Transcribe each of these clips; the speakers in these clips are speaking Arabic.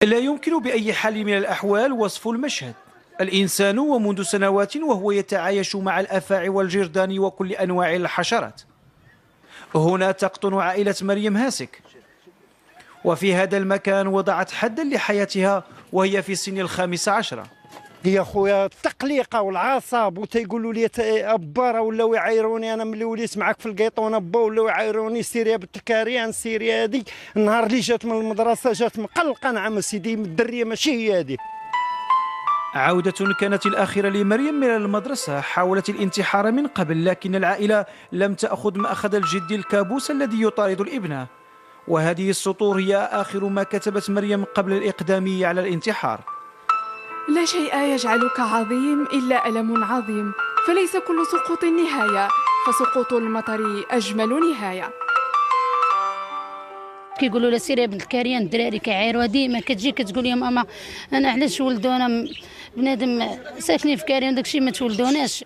لا يمكن بأي حال من الأحوال وصف المشهد. الإنسان ومنذ سنوات وهو يتعايش مع الأفاعي والجرذان وكل أنواع الحشرات. هنا تقطن عائلة مريم هاسك، وفي هذا المكان وضعت حدا لحياتها وهي في سن ال15. يا خويا التقليقه والعصاب وتيقولوا لي ابا راه ولاو يعايروني، انا ملي وليت معاك في القيطونه با ولاو يعايروني سيريا بالتكاريان سيريا هذه. النهار اللي جات من المدرسه جات مقلقه. نعم سيدي الدريه ماشي هي هذه. عودة كانت الأخيرة لمريم من المدرسة. حاولت الانتحار من قبل، لكن العائلة لم تأخذ مأخذ الجد الكابوس الذي يطارد الابنة. وهذه السطور هي آخر ما كتبت مريم قبل الإقدام على الانتحار. لا شيء يجعلك عظيم إلا ألم عظيم، فليس كل سقوط نهاية، فسقوط المطر أجمل نهاية. كيقولوا لها سيري بنت الكاريان الدراري كيعايروا، ديما كتجي كتقول لهم اما انا علاش ولدونا بنادم ساكنين في كاريان داكشي ما تولدوناش.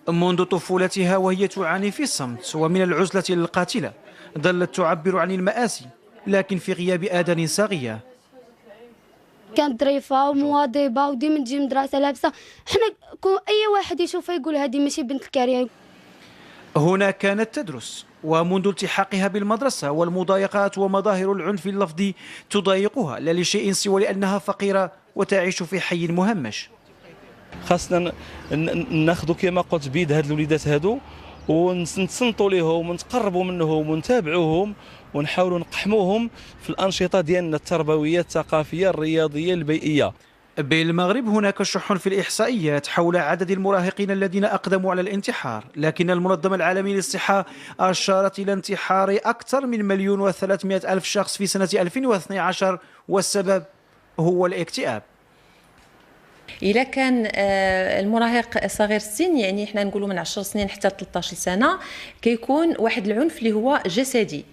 منذ طفولتها وهي تعاني في الصمت ومن العزلة القاتلة. ظلت تعبر عن المآسي لكن في غياب آذان صاغية. كانت ظريفه ومواظبه وديما تجي مدرسه لابسه. حنا اي واحد يشوفها يقول هذه ماشي بنت الكاريان. هنا كانت تدرس، ومنذ التحاقها بالمدرسة والمضايقات ومظاهر العنف اللفظي تضايقها، لا لشيء سوى لأنها فقيرة وتعيش في حي مهمش. خاصنا ناخذوا كما قلت بيد هاد الوليدات هادو ونتصنتوا لهم ونتقربوا منهم ونتابعوهم ونحاولوا نقحموهم في الأنشطة ديالنا التربوية الثقافية الرياضية البيئية. بالمغرب هناك شح في الإحصائيات حول عدد المراهقين الذين أقدموا على الانتحار، لكن المنظمة العالمية للصحة أشارت إلى انتحار أكثر من 1,300,000 شخص في سنة 2012، والسبب هو الاكتئاب. إذا كان المراهق صغير السن، يعني احنا نقولوا من 10 سنين حتى 13 سنة، كيكون واحد العنف اللي هو جسدي.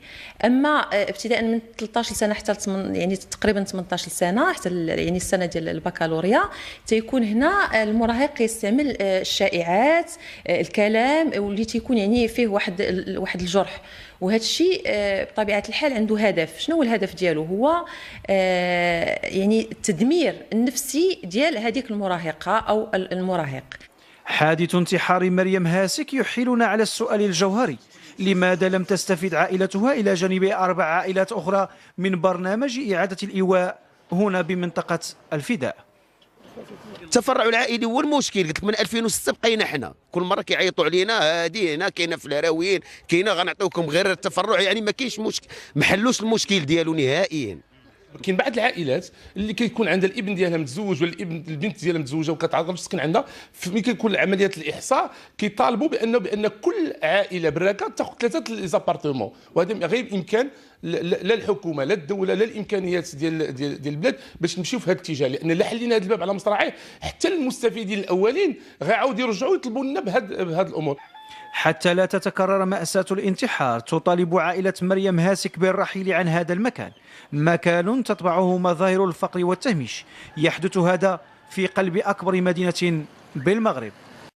اما ابتداء من 13 سنه حتى يعني تقريبا 18 سنه حتى يعني السنه ديال البكالوريا، تيكون هنا المراهق يستعمل الشائعات، الكلام واللي تيكون يعني فيه واحد الجرح. وهذا الشيء بطبيعه الحال عنده هدف. شنو هو الهدف ديالو؟ هو يعني التدمير النفسي ديال هذيك المراهقه او المراهق. حادث انتحار مريم هاسك يحيلنا على السؤال الجوهري: لماذا لم تستفد عائلتها إلى جانب 4 عائلات أخرى من برنامج إعادة الإيواء هنا بمنطقة الفداء؟ التفرع العائلي هو المشكل. قلت لك من 2006 بقينا حنا كل مره كيعيطوا علينا هذه هنا كاينه في الهراويين كاينه غنعطيوكم غير التفرع، يعني ما كاينش مشكل، ما حلوش المشكل ديالو نهائيا. كاين بعض العائلات اللي كيكون عندها الابن ديالها متزوج ولا البنت ديالها متزوجه وكتعرف تسكن عندها، ملي كيكون عمليات الاحصاء كيطالبوا بان كل عائله براكه تاخذ 3 ليزابارتمون، وهذا غير بامكان لا الحكومه لا الدوله لا الامكانيات ديال البلاد باش نمشيو في هذا الاتجاه، لان لا حلينا هذا الباب على مصراعيه حتى المستفيدين الاولين غيعاودوا يرجعوا يطلبوا لنا بهذه الامور. حتى لا تتكرر مأساة الانتحار تطالب عائلة مريم هاسك بالرحيل عن هذا المكان، مكان تطبعه مظاهر الفقر والتهميش. يحدث هذا في قلب أكبر مدينة بالمغرب.